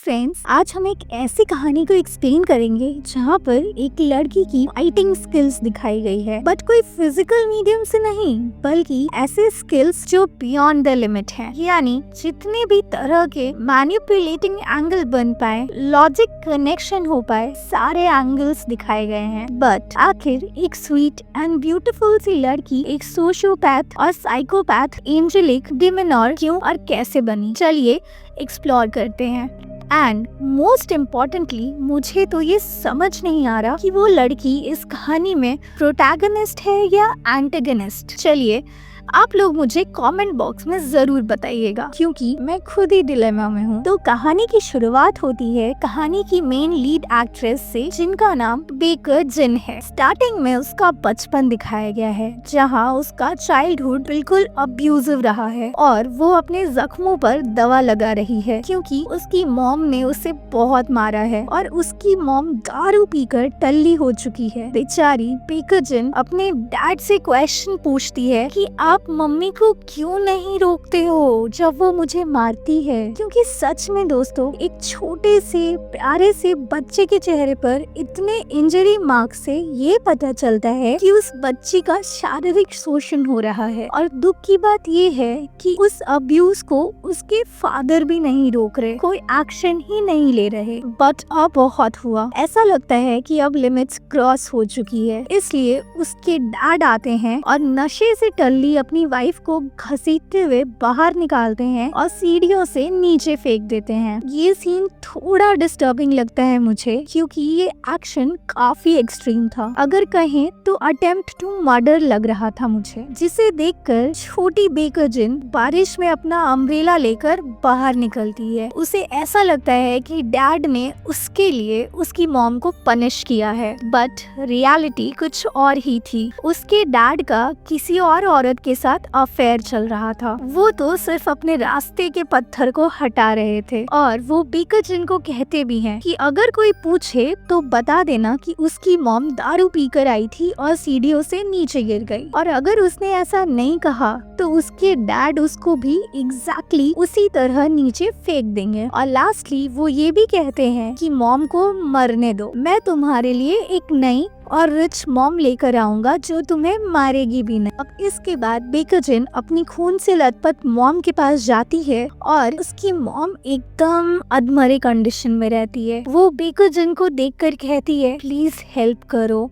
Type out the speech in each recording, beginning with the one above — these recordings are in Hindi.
फ्रेंड्स, आज हम एक ऐसी कहानी को एक्सप्लेन करेंगे जहाँ पर एक लड़की की फाइटिंग स्किल्स दिखाई गई है, बट कोई फिजिकल मीडियम से नहीं, बल्कि ऐसे स्किल्स जो बियॉन्ड द लिमिट हैं। यानी जितने भी तरह के मैनिपुलेटिंग एंगल बन पाए, लॉजिक कनेक्शन हो पाए, सारे एंगल्स दिखाए गए हैं। बट आखिर एक स्वीट एंड ब्यूटीफुल सी लड़की एक सोशियोपैथ और साइकोपैथ एंजेलिक डिमिनोर क्यों और कैसे बनी, चलिए एक्सप्लोर करते हैं। एंड मोस्ट इम्पोर्टेंटली, मुझे तो ये समझ नहीं आ रहा कि वो लड़की इस कहानी में प्रोटैगनिस्ट है या एंटेगनिस्ट। चलिए आप लोग मुझे कमेंट बॉक्स में जरूर बताइएगा, क्योंकि मैं खुद ही डिलेमा में हूँ। तो कहानी की शुरुआत होती है कहानी की मेन लीड एक्ट्रेस से, जिनका नाम बेकर जिन है। स्टार्टिंग में उसका बचपन दिखाया गया है, जहाँ उसका चाइल्डहुड बिल्कुल अब्यूजिव रहा है और वो अपने जख्मों पर दवा लगा रही है, क्योंकि उसकी मॉम ने उसे बहुत मारा है और उसकी मॉम दारू पीकर टल्ली हो चुकी है। बेचारी बेकर जिन अपने डैड से क्वेश्चन पूछती है कि आप मम्मी को क्यों नहीं रोकते हो जब वो मुझे मारती है, क्योंकि सच में दोस्तों, एक छोटे से प्यारे से बच्चे के चेहरे पर इतने इंजरी मार्क से ये पता चलता है कि उस बच्ची का शारीरिक शोषण हो रहा है। और दुख की बात ये है कि उस अब्यूज को उसके फादर भी नहीं रोक रहे, कोई एक्शन ही नहीं ले रहे। बट अब बहुत हुआ, ऐसा लगता है कि अब लिमिट्स क्रॉस हो चुकी है। इसलिए उसके डैड आते हैं और नशे से टल्ली अपनी वाइफ को घसीटते हुए बाहर निकालते हैं और सीढ़ियों से नीचे फेंक देते हैं। ये सीन थोड़ा डिस्टर्बिंग लगता है मुझे, क्योंकि ये एक्शन काफी एक्सट्रीम था। अगर कहें तो अटेम्प्ट टू मर्डर लग रहा था मुझे, जिसे देखकर छोटी बेकर जिन बारिश में अपना अम्ब्रेला लेकर बाहर निकलती है। उसे ऐसा लगता है कि डैड ने उसके लिए उसकी मॉम को पनिश किया है, बट रियलिटी कुछ और ही थी। उसके डैड का किसी और औरत के साथ अफेयर चल रहा था। वो तो सिर्फ अपने रास्ते के पत्थर को हटा रहे थे। और वो बेकर जिन को कहते भी हैं कि अगर कोई पूछे तो बता देना कि उसकी मॉम दारू पीकर आई थी और सीढ़ियों से नीचे गिर गई। और अगर उसने ऐसा नहीं कहा तो उसके डैड उसको भी एग्जैक्टली उसी तरह नीचे फेंक देंगे। और लास्टली वो ये भी कहते हैं कि मॉम को मरने दो, मैं तुम्हारे लिए एक नई और रिच मॉम लेकर आऊंगा जो तुम्हें मारेगी भी नहीं। अब इसके बाद बेकर जिन अपनी खून से लथपथ मॉम के पास जाती है और उसकी मॉम एकदम अधमरे कंडीशन में रहती है। वो बेकर जिन को देखकर कहती है, प्लीज हेल्प करो,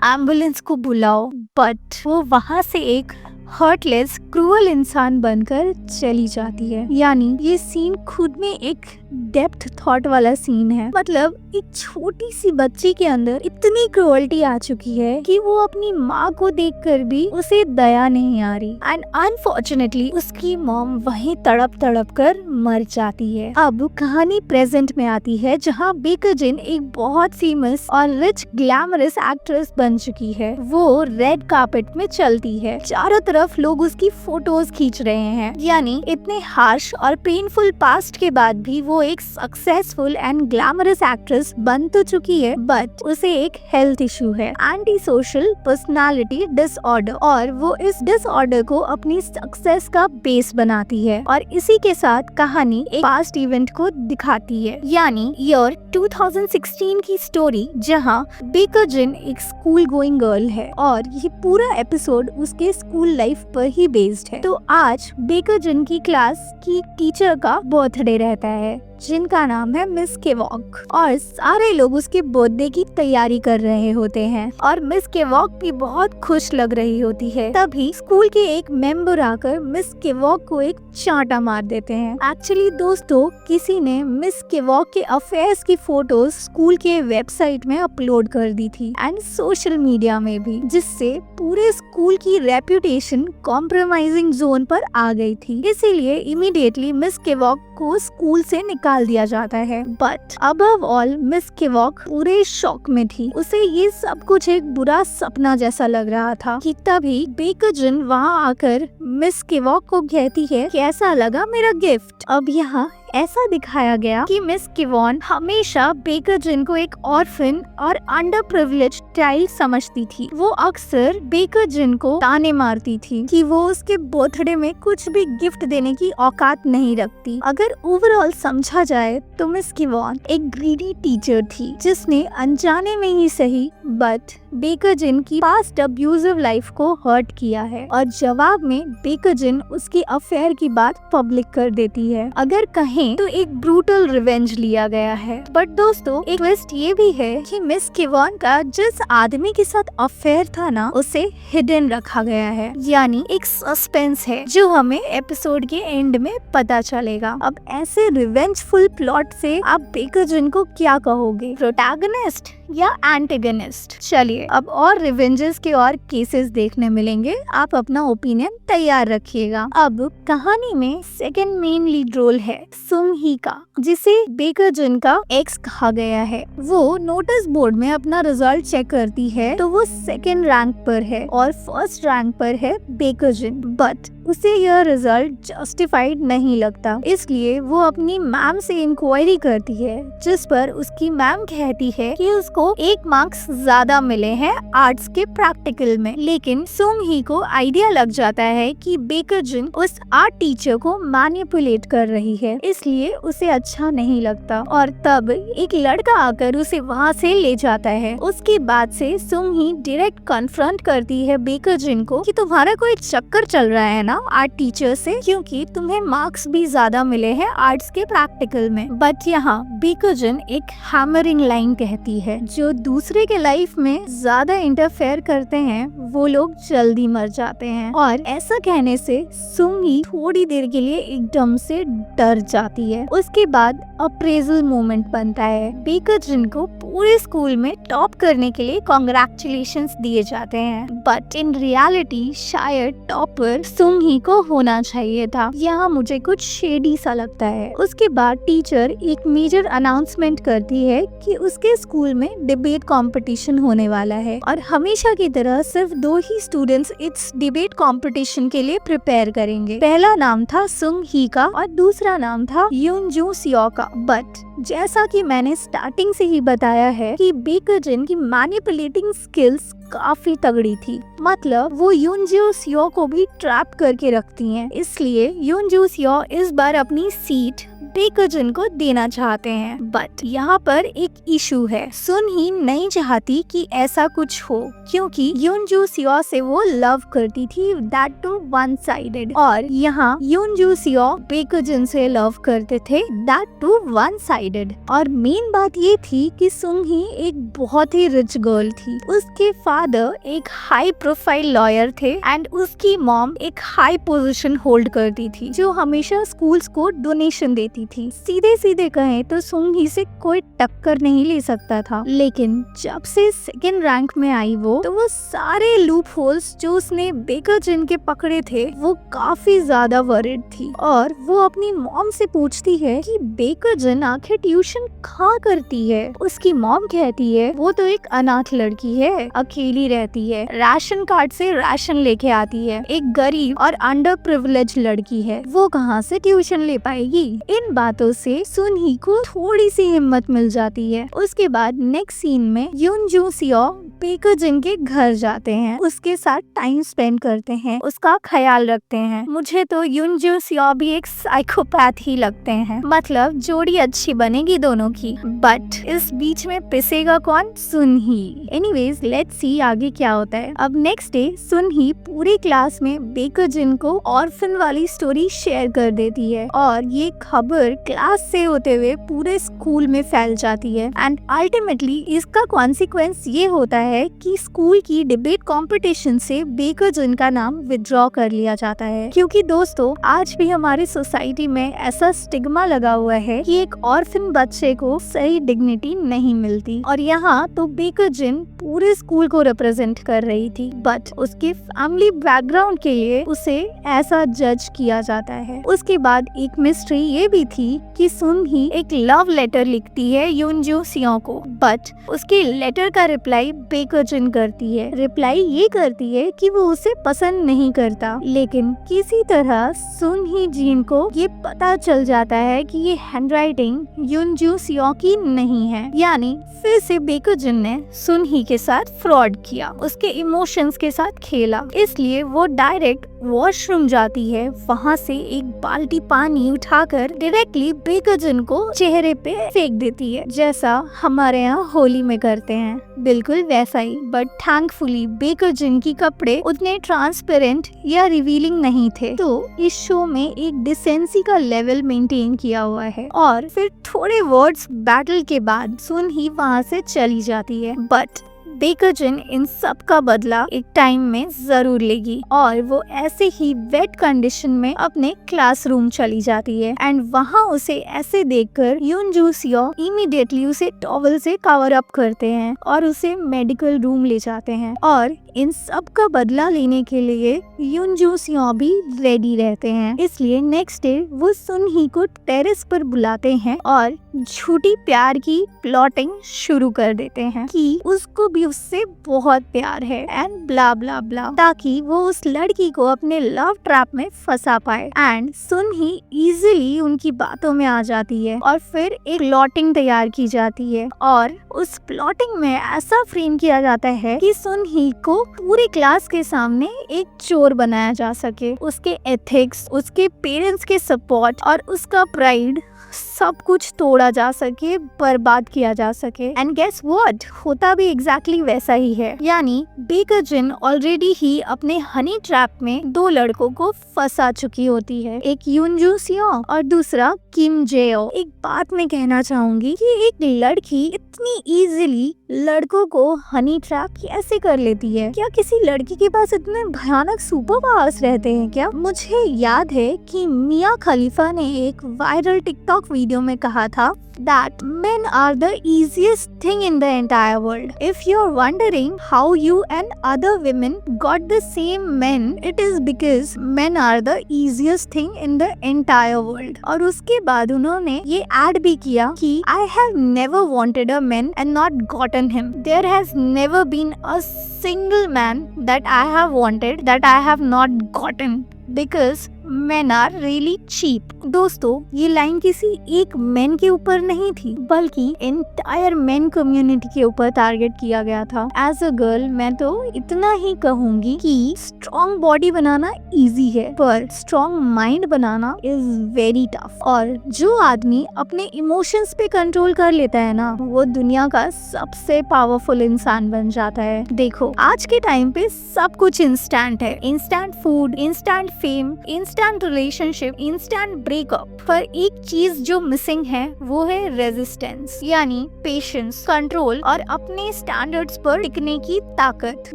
एम्बुलेंस को बुलाओ। बट वो वहाँ से एक हर्टलेस क्रूअल इंसान बनकर चली जाती है। यानी ये सीन खुद में एक डेप्थ थॉट वाला सीन है। मतलब एक छोटी सी बच्ची के अंदर इतनी क्रूअल्टी आ चुकी है कि वो अपनी माँ को देखकर भी उसे दया नहीं आ रही। एंड अनफॉर्चुनेटली उसकी मॉम वहीं तड़प तड़प कर मर जाती है। अब कहानी प्रेजेंट में आती है, जहाँ बेकर जिन एक बहुत फेमस और रिच ग्लैमरस एक्ट्रेस बन चुकी है। वो रेड कार्पेट में चलती है, चारों तरफ लोग उसकी फोटोज खींच रहे हैं। यानी इतने हार्श और पेनफुल पास्ट के बाद भी वो एक सक्सेसफुल एंड ग्लैमरस एक्ट्रेस बन तो चुकी है, बट उसे एक हेल्थ इशू है, एंटी सोशल पर्सनालिटी डिसऑर्डर। और वो इस डिसऑर्डर को अपनी सक्सेस का बेस बनाती है। और इसी के साथ कहानी एक पास्ट इवेंट को दिखाती है, यानी ईयर 2016 की स्टोरी, जहां बेकर जिन एक स्कूल गोइंग गर्ल है और ये पूरा एपिसोड उसके स्कूल लाइफ पर ही बेस्ड है। तो आज बेकर जिन की क्लास की टीचर का बर्थडे रहता है, जिनका नाम है मिस केवॉक, और सारे लोग उसके बर्थडे की तैयारी कर रहे होते हैं और मिस केवॉक भी बहुत खुश लग रही होती है। तभी स्कूल के एक मेंबर आकर मिस केवॉक को एक चांटा मार देते हैं। एक्चुअली दोस्तों, किसी ने मिस केवॉक के अफेयर्स की फोटोज स्कूल के वेबसाइट में अपलोड कर दी थी एंड सोशल मीडिया में भी, जिससे पूरे स्कूल की रेप्यूटेशन कॉम्प्रोमाइजिंग जोन पर आ गई थी। इसीलिए इमीडिएटली मिस केवॉक को स्कूल से निकाल दिया जाता है। बट अबव ऑल मिस केवॉक पूरे शॉक में थी। उसे ये सब कुछ एक बुरा सपना जैसा लग रहा था कि तभी बेकर जिन वहाँ आकर मिस केवॉक को कहती है, कैसा लगा मेरा गिफ्ट। अब यहाँ ऐसा दिखाया गया कि मिस किवॉन हमेशा बेकर जिन को एक ऑर्फन और अंडर प्रिविलेज चाइल्ड समझती थी। वो अक्सर बेकर जिन को ताने मारती थी कि वो उसके बर्थडे में कुछ भी गिफ्ट देने की औकात नहीं रखती। अगर ओवरऑल समझा जाए तो मिस किवॉन एक ग्रीडी टीचर थी जिसने अनजाने में ही सही बट बेकर जिन की पास्ट अब्यूजिव लाइफ को हर्ट किया है और जवाब में बेकर जिन उसकी अफेयर की बात पब्लिक कर देती है। अगर कहें तो एक ब्रूटल रिवेंज लिया गया है। बट दोस्तों एक ट्विस्ट ये भी है कि मिस किवॉन का जिस आदमी के साथ अफेयर था ना उसे हिडन रखा गया है, यानी एक सस्पेंस है जो हमें एपिसोड के एंड में पता चलेगा। अब ऐसे रिवेंजफुल प्लॉट से आप बेकर जिन को क्या कहोगे, प्रोटैगनिस्ट या एंटेगनिस्ट? चलिए अब और रिवेंजेस के और केसेस देखने मिलेंगे, आप अपना ओपिनियन तैयार रखिएगा। अब कहानी में सेकंड मेन लीड रोल है सुंग ही का, जिसे बेकर जिन का एक्स कहा गया है। वो नोटिस बोर्ड में अपना रिजल्ट चेक करती है तो वो सेकंड रैंक पर है और फर्स्ट रैंक पर है बेकर जिन। बट उसे यह रिजल्ट जस्टिफाइड नहीं लगता, इसलिए वो अपनी मैम से इंक्वायरी करती है, जिस पर उसकी मैम कहती है कि उसको 1 मार्क्स ज्यादा मिले हैं आर्ट्स के प्रैक्टिकल में। लेकिन सुंग ही को आइडिया लग जाता है कि बेकर जिन उस आर्ट टीचर को मैनिपुलेट कर रही है, इसलिए उसे अच्छा नहीं लगता और तब एक लड़का आकर उसे वहाँ से ले जाता है। उसके बाद से सुंग ही डायरेक्ट कन्फ्रंट करती है बेकर जिन को कि तुम्हारा कोई चक्कर चल रहा है ना आर्ट टीचर से, क्योंकि तुम्हें मार्क्स भी ज्यादा मिले हैं आर्ट्स के प्रैक्टिकल में। बट यहाँ बेकर जिन एक हैमरिंग लाइन कहती है, जो दूसरे के लाइफ में ज्यादा इंटरफेयर करते हैं वो लोग जल्दी मर जाते हैं। और ऐसा कहने से सुंग ही थोड़ी देर के लिए एकदम से डर जाती है। उसके बाद अप्रेजल मोमेंट बनता है। बेकर जिन को पूरे स्कूल में टॉप करने के लिए कांग्रेचुलेशंस दिए जाते हैं, बट इन रियलिटी शायद टॉपर सुंग ही को होना चाहिए था। यहाँ मुझे कुछ शेडी सा लगता है। उसके बाद टीचर एक मेजर अनाउंसमेंट करती है कि उसके स्कूल में डिबेट कंपटीशन होने वाला है और हमेशा की तरह सिर्फ 2 ही स्टूडेंट्स इस डिबेट कंपटीशन के लिए प्रिपेयर करेंगे। पहला नाम था सुंग ही का और दूसरा नाम था यूनजू सियो का। बट जैसा कि मैंने स्टार्टिंग से ही बताया है कि बेकर जिन की मैनिपुलेटिंग स्किल्स काफी तगड़ी थी, मतलब वो यूनजू सियो को भी ट्रैप करके रखती हैं। इसलिए यूनजू सियो इस बार अपनी सीट बेकर जिन को देना चाहते हैं। बट यहाँ पर एक इशू है, सुन ही नहीं चाहती कि ऐसा कुछ हो, क्योंकि यूनजू सियो से वो लव करती थी, दैट टू वन साइडेड, और यहाँ यूनजू सियो बेकर जिन से लव करते थे, दैट टू वन साइडेड। और मेन बात ये थी कि सुंग ही एक बहुत ही रिच गर्ल थी। उसके फादर एक हाई प्रोफाइल लॉयर थे एंड उसकी मॉम एक हाई पोजीशन होल्ड करती थी, जो हमेशा स्कूल्स को डोनेशन देती थी। सीधे सीधे कहें तो सुंग ही से कोई टक्कर नहीं ले सकता था। लेकिन जब से सेकंड रैंक में आई वो, तो वो सारे लूप होल्स जो उसने बेकर जिन के पकड़े थे वो काफी ज्यादा वरिड थी। और वो अपनी मॉम से पूछती है कि बेकर जिन आखिर ट्यूशन कहाँ करती है। उसकी मॉम कहती है वो तो एक अनाथ लड़की है, अकेली रहती है, राशन कार्ड से राशन लेके आती है, एक गरीब और अंडर प्रिविलेज लड़की है, वो कहाँ से ट्यूशन ले पाएगी। इन बातों से सुन ही को थोड़ी सी हिम्मत मिल जाती है। उसके बाद नेक्स्ट सीन में यूनजू सियो बेकर जिन के घर जाते हैं, उसके साथ टाइम स्पेंड करते हैं, उसका ख्याल रखते हैं। मुझे तो यूनजू सियो भी एक साइकोपैथ ही लगते हैं, मतलब जोड़ी अच्छी बनेगी दोनों की, बट इस बीच में पिसेगा कौन? सुन ही। एनीवेज लेट्स सी आगे क्या होता है। अब नेक्स्ट डे सुन ही पूरी क्लास में बेकर जिन को ऑर्फन वाली स्टोरी शेयर कर देती है और ये खबर क्लास से होते हुए पूरे स्कूल में फैल जाती है एंड अल्टीमेटली इसका कॉन्सिक्वेंस ये होता है कि स्कूल की डिबेट कंपटीशन से बेकर जिन का नाम विथड्रॉ कर लिया जाता है। क्योंकि दोस्तों आज भी हमारी सोसाइटी में ऐसा स्टिग्मा लगा हुआ है कि एक ऑर्फन बच्चे को सही डिग्निटी नहीं मिलती, और यहाँ तो बेकर जिन पूरे स्कूल को रिप्रेजेंट कर रही थी, बट उसके फैमिली बैकग्राउंड के लिए उसे ऐसा जज किया जाता है। उसके बाद एक मिस्ट्री ये भी थी कि सुन ही एक लव लेटर लिखती है यूनजू सियों को, बट उसके लेटर का रिप्लाई बेकजिन करती है। रिप्लाई ये करती है कि वो उसे पसंद नहीं करता, लेकिन किसी तरह सुन ही जिन को ये पता चल जाता है कि ये हैंडराइटिंग यूनजू सियों की नहीं है। यानी फिर से बेकजिन ने सुन ही के साथ फ्रॉड किया, उसके इमोशंस के साथ खेला। इसलिए वो डायरेक्ट वॉशरूम जाती है, वहाँ से एक बाल्टी पानी उठाकर डायरेक्टली बेकजिन को चेहरे पे फेंक देती है, जैसा हमारे यहाँ होली में करते हैं, बिल्कुल वैसा ही। बट थैंकफुली बेकजिन की कपड़े उतने ट्रांसपेरेंट या रिवीलिंग नहीं थे, तो इस शो में एक डिसेंसी का लेवल मेंटेन किया हुआ है। और फिर थोड़े वर्ड्स बैटल के बाद सुन ही वहाँ से चली जाती है, बट बेकजिन इन सब का बदला एक टाइम में जरूर लेगी और वो ऐसे ही वेट कंडीशन में अपने क्लासरूम चली जाती है। एंड वहाँ उसे ऐसे देखकर यूनजू सियों इमीडिएटली उसे टॉवल से कवर अप करते हैं और उसे मेडिकल रूम ले जाते हैं। और इन सब का बदला लेने के लिए यूनजू सियों भी रेडी रहते हैं। इसलिए नेक्स्ट डे वो सुन ही को टेरेस पर बुलाते हैं और झूठी प्यार की प्लॉटिंग शुरू कर देते हैं कि उसको भी उससे बहुत प्यार है एंड ब्ला ब्ला ब्ला, ताकि वो उस लड़की को अपने लव ट्रैप में फंसा पाए। एंड सुन ही इजीली उनकी बातों में आ जाती है और फिर एक प्लॉटिंग तैयार की जाती है और उस प्लॉटिंग में ऐसा फ्रेम किया जाता है कि सुन ही को पूरी क्लास के सामने एक चोर बनाया जा सके। उसके एथिक्स, उसके पेरेंट्स के सपोर्ट और उसका प्राइड सब कुछ तोड़ा जा सके, बर्बाद किया जा सके। एंड गेस व्हाट, होता भी एग्जैक्टली वैसा ही है। यानी बेकजिन ऑलरेडी ही अपने हनी ट्रैप में दो लड़कों को फंसा चुकी होती है, एक यूनजू सियों और दूसरा किम जेओ। एक बात मैं कहना चाहूंगी कि एक लड़की इतनी इजीली लड़कों को हनी ट्रैप कैसे कर लेती है? क्या किसी लड़की के पास इतने भयानक सुपर पावर्स रहते हैं क्या? मुझे याद है कि मिया खलीफा ने एक वायरल टिकटॉक वीडियो में कहा था that men are the easiest thing in the entire world. If you're wondering how you and other women got the same men, it is because men are the easiest thing in the entire world. और उसके बाद उन्होंने ये ऐड भी किया कि I have never wanted a man and not gotten him. There has never been a single man that I have wanted that I have not gotten. Because men are really cheap. दोस्तों, ये लाइन किसी एक मैन के ऊपर नहीं थी, बल्कि एंटायर मैन कम्युनिटी के ऊपर टारगेट किया गया था। एज अ गर्ल मैं तो इतना ही कहूंगी कि स्ट्रॉन्ग बॉडी बनाना इजी है, पर strong mind banana is very tough. और जो आदमी अपने इमोशंस पे कंट्रोल कर लेता है ना, वो दुनिया का सबसे पावरफुल इंसान बन जाता है। देखो, आज के टाइम पे सब कुछ इंस्टेंट है, instant food, instant fame, instant relationship, instant breakup. पर एक चीज जो मिसिंग है वो है रेजिस्टेंस, यानी पेशेंस, कंट्रोल और अपने स्टैंडर्ड्स पर टिकने की ताकत।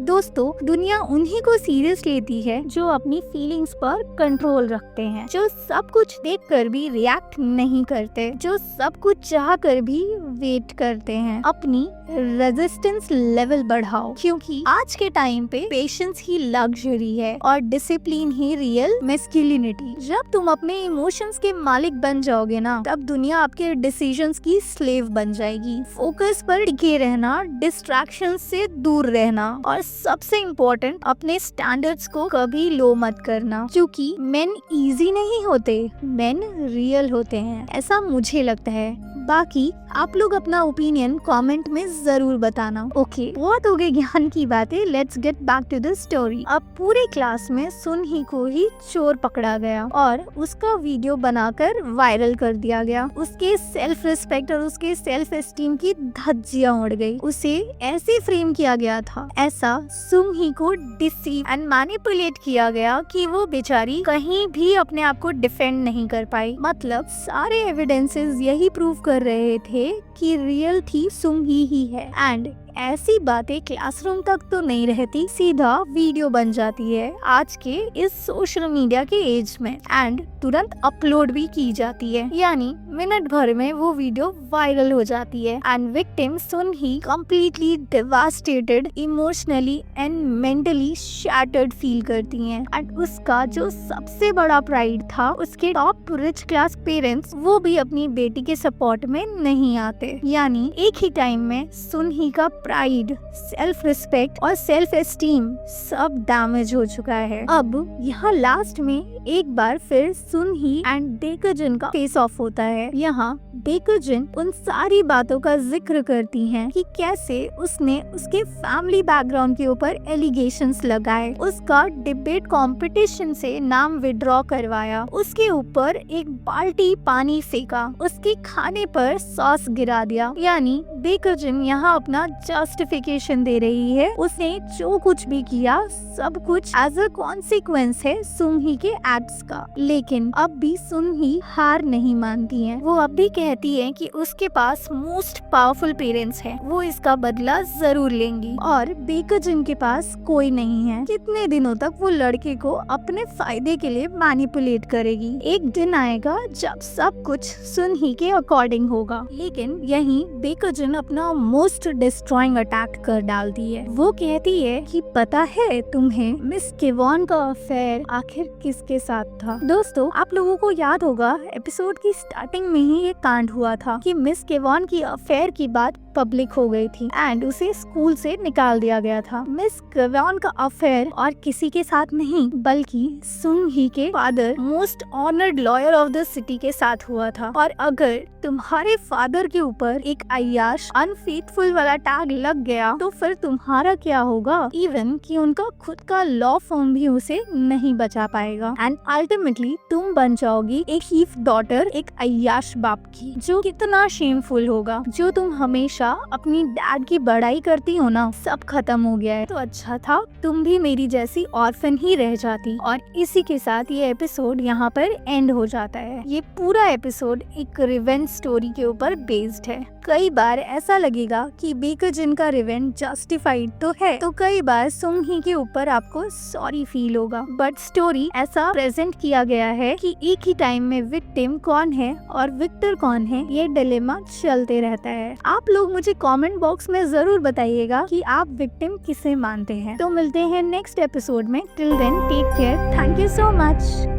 दोस्तों, दुनिया उन्हीं को सीरियस लेती है जो अपनी फीलिंग्स पर कंट्रोल रखते हैं, जो सब कुछ देखकर भी रिएक्ट नहीं करते, जो सब कुछ चाह कर भी वेट करते हैं। अपनी रेजिस्टेंस लेवल बढ़ाओ, क्योंकि आज के टाइम पे पेशेंस ही लग्जरी है और डिसिप्लिन ही रियल मैस्कुलिनिटी। जब तुम अपने इमोशंस के मालिक बन जाओगे ना, तब दुनिया आपके डिसीजंस की स्लेव बन जाएगी। फोकस पर टिके रहना, डिस्ट्रैक्शन से दूर रहना और सबसे इम्पोर्टेंट, अपने स्टैंडर्ड्स को कभी लो मत करना, क्योंकि मेन इजी नहीं होते, मेन रियल होते हैं, ऐसा मुझे लगता है। बाकी आप लोग अपना ओपिनियन कमेंट में जरूर बताना। ओके, बहुत हो गई ज्ञान की बातें, let's get back to the story. अब पूरे क्लास में सुन ही को ही चोर पकड़ा गया और उसका वीडियो बनाकर वायरल कर दिया गया। उसके सेल्फ रिस्पेक्ट और उसके सेल्फ एस्टीम की धज्जियां उड़ गई। उसे ऐसे फ्रेम किया गया था, ऐसा सुन ही को डिसीव एंड मैनिपुलेट किया गया कि वो बेचारी कहीं भी अपने आप को डिफेंड नहीं कर पाई। मतलब सारे एविडेंसेस यही प्रूव कर रहे थे कि रियल थी सुंग ही है। एंड ऐसी बातें क्लासरूम तक तो नहीं रहती, सीधा वीडियो बन जाती है आज के इस सोशल मीडिया के एज में एंड तुरंत अपलोड भी की जाती है, यानी मिनट भर में वो वीडियो वायरल हो जाती है and victim soon he completely devastated, emotionally and mentally shattered feel करती हैं एंड उसका जो सबसे बड़ा प्राइड था, उसके टॉप रिच क्लास पेरेंट्स, वो भी अपनी बेटी के सपोर्ट में नहीं आते। यानी एक ही टाइम में सुन ही का प्राइड, सेल्फ रिस्पेक्ट और सेल्फ एस्टीम सब डैमेज हो चुका है। अब यहाँ लास्ट में एक बार फिर सुन ही एंड डेकर्जन का फेस ऑफ होता है। यहाँ डेकर्जन उन सारी बातों का जिक्र करती हैं कि कैसे उसने उसके फैमिली बैकग्राउंड के ऊपर एलिगेशंस लगाए, उसका डिबेट कंपटीशन से नाम विड्रॉ करवाया, उसके ऊपर एक बाल्टी पानी फेंका, उसके खाने पर सॉस गिरा दिया। यानी डेकर्जन यहाँ अपना जस्टिफिकेशन दे रही है, उसने जो कुछ भी किया सब कुछ एज अ कॉन्सिक्वेंस है सुनही के एक्ट्स का। लेकिन अब भी सुनही हार नहीं मानती है, वो अब भी कहती है कि उसके पास मोस्ट पावरफुल पेरेंट्स हैं, वो इसका बदला जरूर लेंगी और डेकर्जन के पास कोई नहीं है। कितने दिनों तक वो लड़के को अपने फायदे के लिए मैनिपुलेट करेगी। एक दिन आएगा जब सब कुछ सुनही के अकॉर्डिंग होगा। लेकिन यहीं डेकर्जन अपना मोस्ट डिस्ट्रॉइंग अटैक कर डालती है। वो कहती है कि पता है तुम्हें मिस केवॉन का अफेयर आखिर किसके साथ था। दोस्तों, आप लोगों को याद होगा एपिसोड की स्टार्टिंग में ही ये कांड हुआ था कि मिस केवॉन की अफेयर की बात पब्लिक हो गई थी एंड उसे स्कूल से निकाल दिया गया था। मिस केवॉन का अफेयर और किसी के साथ नहीं बल्कि सुन ही के father, most honoured lawyer of the city के साथ हुआ था। और अगर तुम्हारे फादर के ऊपर एक अय्याश अनफेथफुल वाला टैग लग गया तो फिर तुम्हारा क्या होगा। इवन कि उनका खुद का लॉ फर्म भी उसे नहीं बचा पाएगा एंड अल्टीमेटली तुम बन जाओगी एक हीफ डॉटर, एक अय्याश बाप की, जो कितना शेमफुल होगा। जो तुम हमेशा अपनी डैड की बड़ाई करती हो ना, सब खत्म हो गया है। तो अच्छा था तुम भी मेरी जैसी ऑर्फन ही रह जाती। और इसी के साथ ये एपिसोड यहाँ पर एंड हो जाता है। ये पूरा एपिसोड एक रिवेंज स्टोरी के ऊपर बेस्ड है। कई बार ऐसा लगेगा कि डेकर्जन का रिवेंज जस्टिफाइड तो है, तो कई बार सुन ही के ऊपर आपको सॉरी फील होगा। बट स्टोरी ऐसा प्रेजेंट किया गया है कि एक ही टाइम में विक्टिम कौन है और विक्टर कौन है, ये डिलेमा चलते रहता है। आप लोग मुझे कमेंट बॉक्स में जरूर बताइएगा कि आप विक्टिम किसे मानते हैं। तो मिलते हैं नेक्स्ट एपिसोड में। Till then take care, thank you so much.